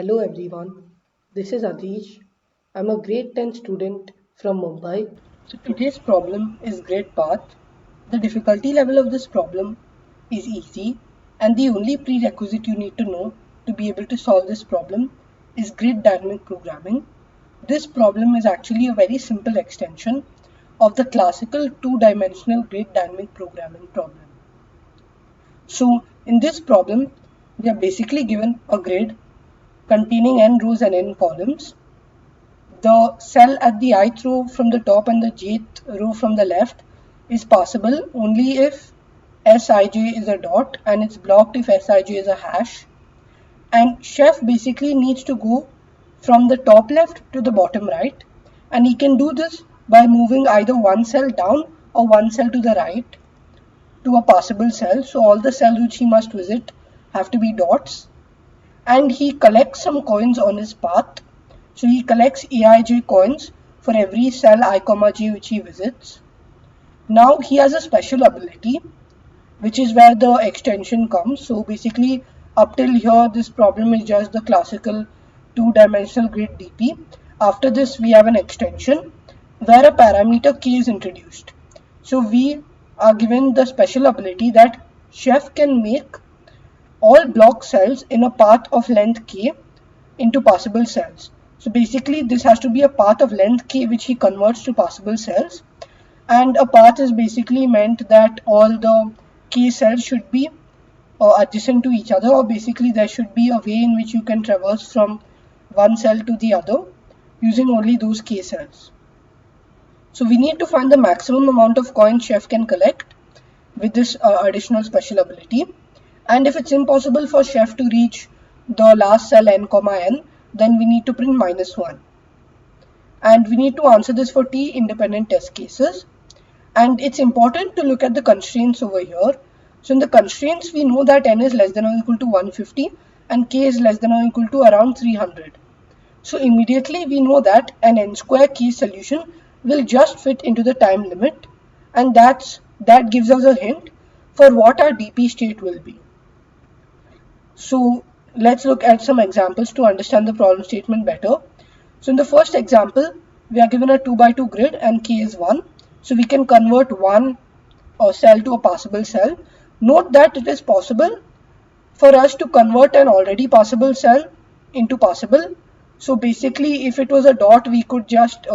Hello everyone, this is Adhish. I'm a grade 10 student from Mumbai. So today's problem is grid path. The difficulty level of this problem is easy, and the only prerequisite you need to know to be able to solve this problem is grid dynamic programming. This problem is actually a very simple extension of the classical two-dimensional grid dynamic programming problem. So in this problem, we are basically given a grid containing n rows and n columns. The cell at the ith row from the top and the jth row from the left is passable only if Sij is a dot and it's blocked if Sij is a hash. And chef basically needs to go from the top left to the bottom right, and he can do this by moving either one cell down or one cell to the right to a passable cell. So all the cells which he must visit have to be dots, and he collects some coins on his path. So he collects Aij coins for every cell I, j which he visits. Now he has a special ability, which is where the extension comes. So basically, up till here, this problem is just the classical two-dimensional grid DP. After this, we have an extension where a parameter k is introduced. So we are given the special ability that chef can make all block cells in a path of length k into passable cells. So basically this has to be a path of length k which he converts to passable cells, and a path is basically meant that all the k cells should be adjacent to each other, or basically there should be a way in which you can traverse from one cell to the other using only those k cells. So we need to find the maximum amount of coins chef can collect with this additional special ability. And if it's impossible for chef to reach the last cell n, then we need to print -1. And we need to answer this for t independent test cases. And it's important to look at the constraints over here. So in the constraints, we know that n is less than or equal to 150 and k is less than or equal to around 300. So immediately we know that an n square k solution will just fit into the time limit, and that gives us a hint for what our DP state will be. So let's look at some examples to understand the problem statement better. So in the first example, we are given a 2 by 2 grid and k is 1. So we can convert one cell to a passable cell. Note that it is possible for us to convert an already passable cell into passable. So basically, if it was a dot, we could just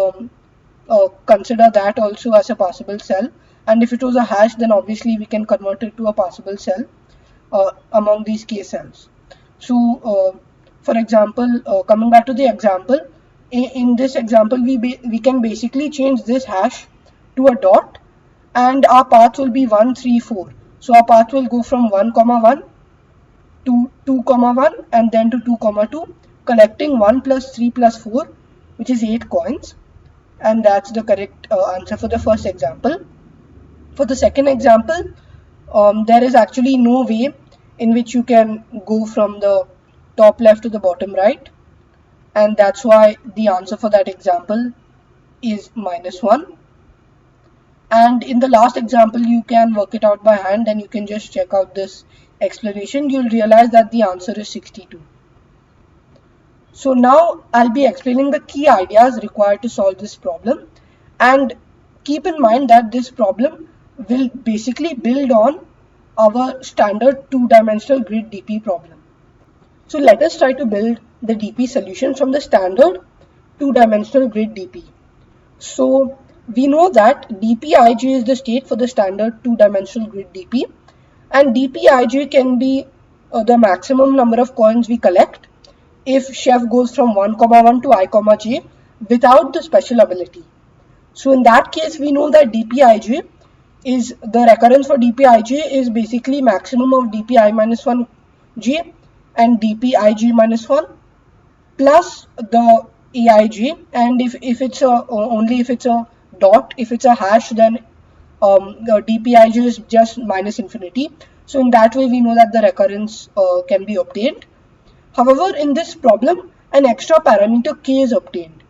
consider that also as a passable cell. And if it was a hash, then obviously we can convert it to a passable cell among these k cells. So for example, coming back to the example, in this example we can basically change this hash to a dot, and our path will be 1 3 4. So our path will go from 1 1 to 2 1 and then to 2 2, collecting 1 plus 3 plus 4, which is 8 coins, and that's the correct answer for the first example. For the second example, there is actually no way in which you can go from the top left to the bottom right, and that's why the answer for that example is -1. And in the last example, you can work it out by hand, and you can just check out this explanation. You'll realize that the answer is 62. So now I'll be explaining the key ideas required to solve this problem, and keep in mind that this problem will basically build on our standard two-dimensional grid DP problem. So let us try to build the DP solution from the standard two-dimensional grid DP. So we know that dpij is the state for the standard two-dimensional grid DP, and dpij can be the maximum number of coins we collect if chef goes from 1 1 to I, j without the special ability. So in that case, we know that dpij is the recurrence for dpij is basically maximum of dpi minus 1 j and dpij minus 1 plus the aij, and if it's only if it's a dot, if it's a hash, then the dpij is just minus infinity. So in that way we know that the recurrence can be obtained. However, in this problem, an extra parameter k is obtained,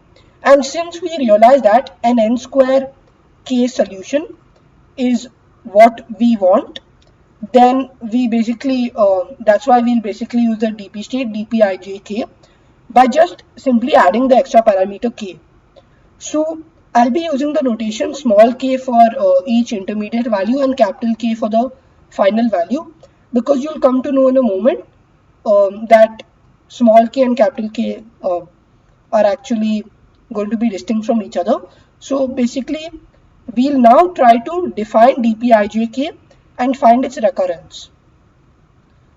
and since we realize that an n square k solution is what we want, then we basically that's why we'll basically use the dp state dpijk, by just simply adding the extra parameter k. So I'll be using the notation small k for each intermediate value and capital K for the final value, because you'll come to know in a moment that small k and capital K are actually going to be distinct from each other. So basically, we'll now try to define dpijk and find its recurrence.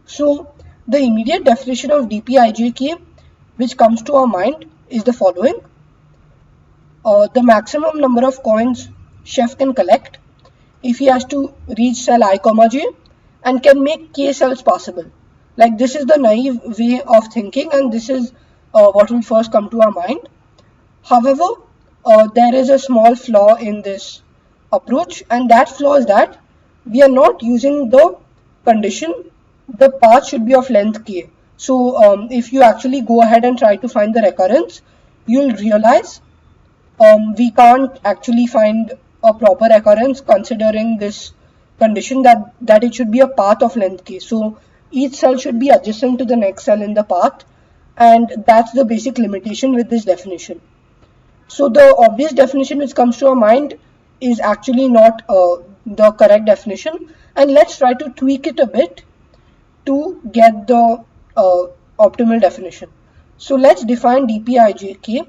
So the immediate definition of dpijk which comes to our mind is the following. The maximum number of coins chef can collect if he has to reach cell I, j and can make k cells possible. Like, this is the naive way of thinking, and this is what will first come to our mind. However, there is a small flaw in this approach, and that flaw is that we are not using the condition the path should be of length k. So if you actually go ahead and try to find the recurrence, you'll realize we can't actually find a proper recurrence considering this condition that it should be a path of length k. So each cell should be adjacent to the next cell in the path, and that's the basic limitation with this definition. So the obvious definition which comes to our mind is actually not the correct definition, and let's try to tweak it a bit to get the optimal definition. So let's define dpijk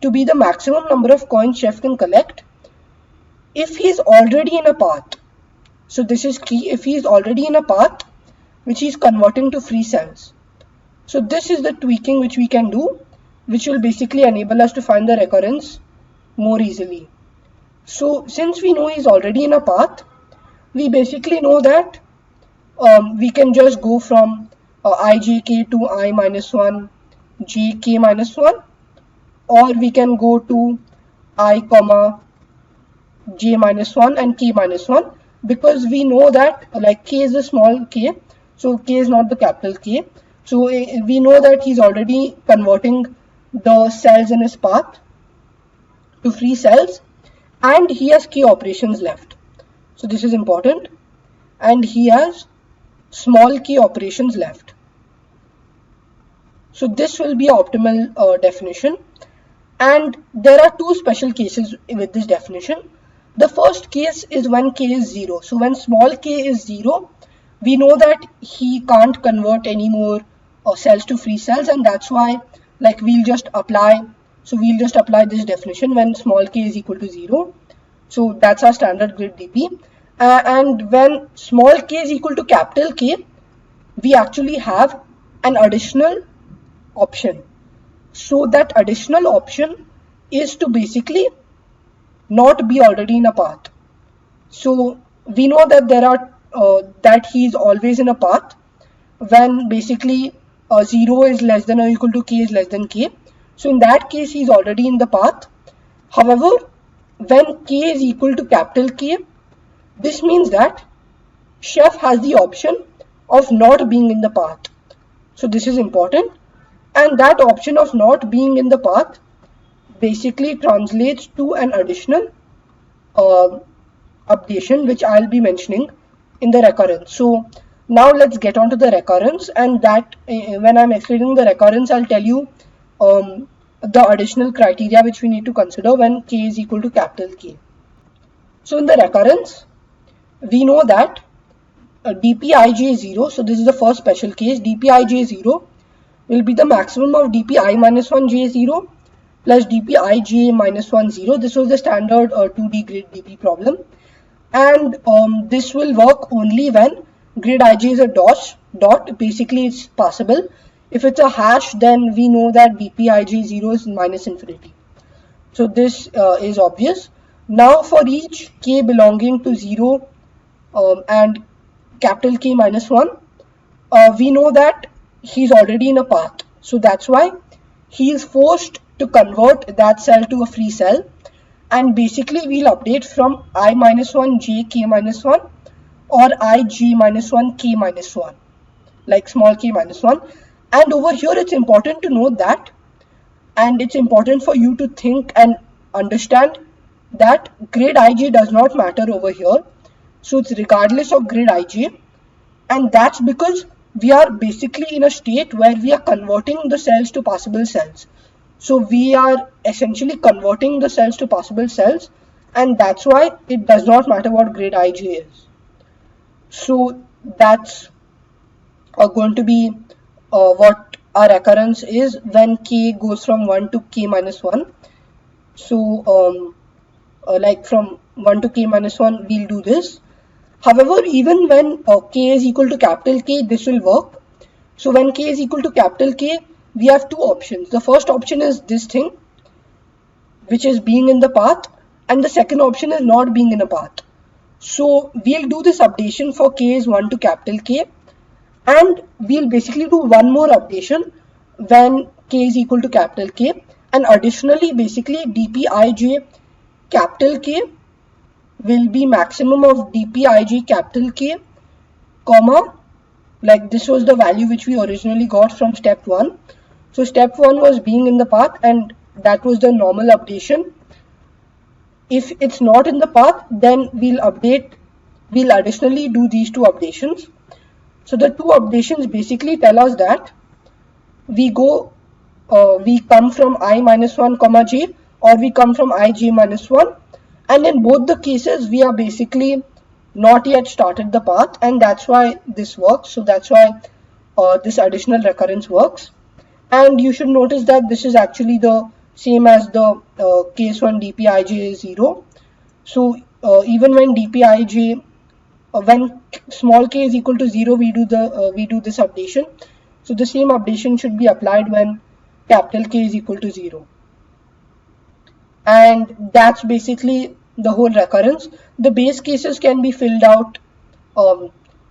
to be the maximum number of coins chef can collect if he is already in a path. So this is key, if he is already in a path which he is converting to free cells. So this is the tweaking which we can do, which will basically enable us to find the recurrence more easily. So since we know he is already in a path, we basically know that we can just go from ijk to I minus 1, jk minus 1, or we can go to I comma j minus 1 and k minus 1, because we know that like k is a small k, so k is not the capital K. So we know that he's already converting the cells in his path to free cells, and he has k operations left. So this is important, and he has small k operations left. So this will be optimal definition. And there are two special cases with this definition. The first case is when k is 0. So when small k is 0, we know that he can't convert any more cells to free cells, and that's why we'll just apply this definition when small k is equal to 0. So that's our standard grid DP. And when small k is equal to capital K, we actually have an additional option. So that additional option is to basically not be already in a path. So we know that that he is always in a path when basically 0 is less than or equal to k is less than k. So in that case, he is already in the path. However, when k is equal to capital K, this means that chef has the option of not being in the path. So this is important. And that option of not being in the path basically translates to an additional updation, which I'll be mentioning in the recurrence. So now let's get on to the recurrence, and that when I'm explaining the recurrence, I'll tell you the additional criteria which we need to consider when k is equal to capital K. So in the recurrence, we know that dpij 0, so this is the first special case, dpij 0 will be the maximum of dpi minus 1 j0 plus dpij minus 1 0. This was the standard 2D grid DP problem, and this will work only when grid ij is a dot. Basically, it's possible. If it's a hash, then we know that dpij 0 is minus infinity. So this is obvious. Now for each k belonging to 0 and capital K minus 1, we know that he's already in a path. So that's why he is forced to convert that cell to a free cell, and basically we'll update from I minus 1 j k minus 1 or I j minus 1 k minus 1, like small k minus 1. And over here it's important to note that, and it's important for you to think and understand that grid ij does not matter over here. So it's regardless of grid ij, and that's because we are basically in a state where we are converting the cells to possible cells. So we are essentially converting the cells to possible cells, and that's why it does not matter what grade ij is. So that's going to be what our recurrence is when k goes from 1 to k minus 1. So like from 1 to k minus 1, we'll do this. However, even when k is equal to capital K, this will work. So when k is equal to capital K, we have two options. The first option is this thing, which is being in the path, and the second option is not being in a path. So we'll do this updation for k is 1 to capital K, and we'll basically do one more updation when k is equal to capital K, and additionally basically dpij capital K will be maximum of dpij capital K, comma, like this was the value which we originally got from step 1. So step 1 was being in the path, and that was the normal updation. If it's not in the path, then we'll additionally do these two updations. So the two updations basically tell us that we come from I minus 1 comma j, or we come from ij minus 1, and in both the cases we are basically not yet started the path, and that's why this works. So that's why this additional recurrence works. And you should notice that this is actually the same as the case when dpij is 0. So even when dpij when small k is equal to 0, we do this updation. So the same updation should be applied when capital K is equal to 0. And that's basically the whole recurrence. The base cases can be filled out um,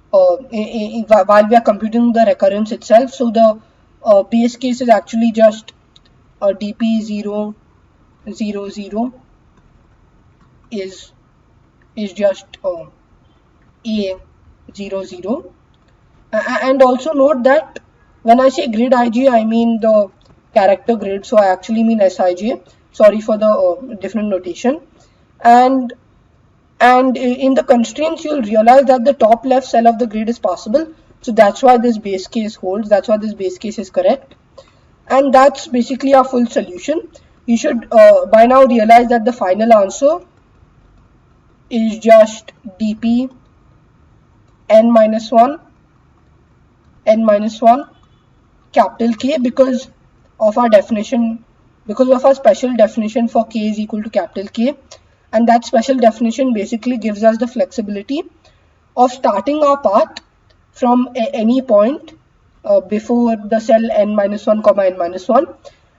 while we are computing the recurrence itself. So the base case is actually just dp0 0 0 is just a 0 0. And also note that when I say grid ij, I mean the character grid, so I actually mean sij. Sorry for the different notation. And in the constraints, you'll realize that the top left cell of the grid is possible. So that's why this base case holds. That's why this base case is correct. And that's basically our full solution. You should by now realize that the final answer is just dp n minus 1 capital K, because of our definition, because of our special definition for k is equal to capital K. And that special definition basically gives us the flexibility of starting our path from any point before the cell n minus 1 comma n minus 1,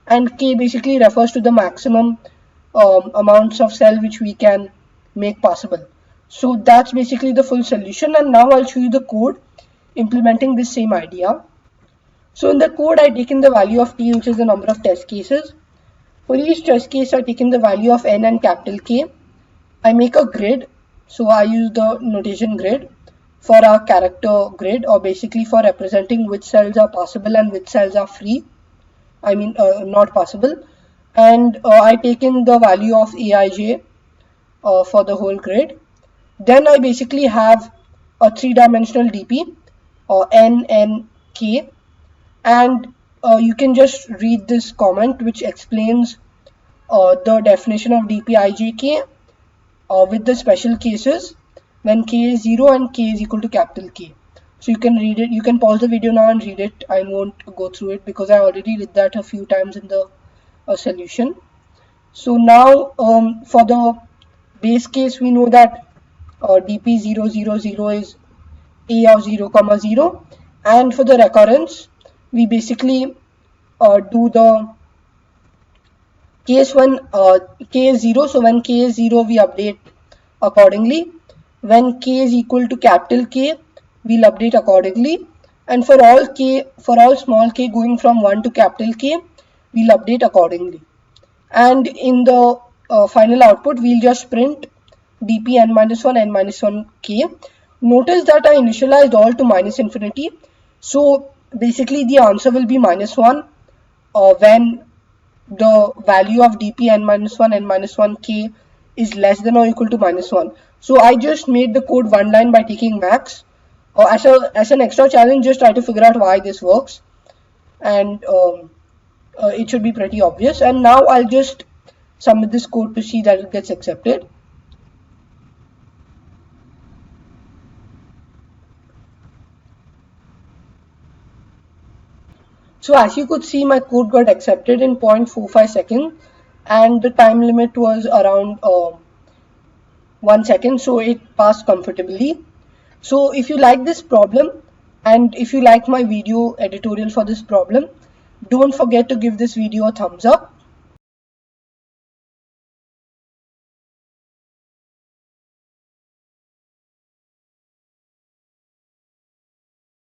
and k basically refers to the maximum amounts of cell which we can make possible. So that's basically the full solution, and now I'll show you the code implementing this same idea. So in the code, I taken the value of t, which is the number of test cases. For each test case, I taken the value of n and capital K. I make a grid, so I use the notation grid for our character grid, or basically for representing which cells are possible and which cells are free. I mean not possible. And I taken the value of aij for the whole grid. Then I basically have a 3-dimensional dp or n k, and you can just read this comment which explains the definition of dpijk with the special cases when k is 0 and k is equal to capital K. So you can read it. You can pause the video now and read it. I won't go through it because I already did that a few times in the solution. So now for the base case, we know that dp0 is a of 0 comma 0, and for the recurrence we basically do the case when k is 0. So when k is 0, we update accordingly. When k is equal to capital K, we'll update accordingly. And for all small k going from 1 to capital K, we'll update accordingly. And in the final output, we'll just print dp n minus 1 k. Notice that I initialized all to minus infinity. So basically the answer will be minus 1 when the value of dp n minus 1 k is less than or equal to minus 1. So I just made the code one line by taking max. or as an extra challenge, just try to figure out why this works, and it should be pretty obvious. And now I'll just submit this code to see that it gets accepted. So as you could see, my code got accepted in 0.45 seconds, and the time limit was around 1 second, so it passed comfortably. So if you like this problem, and if you like my video editorial for this problem, don't forget to give this video a thumbs up.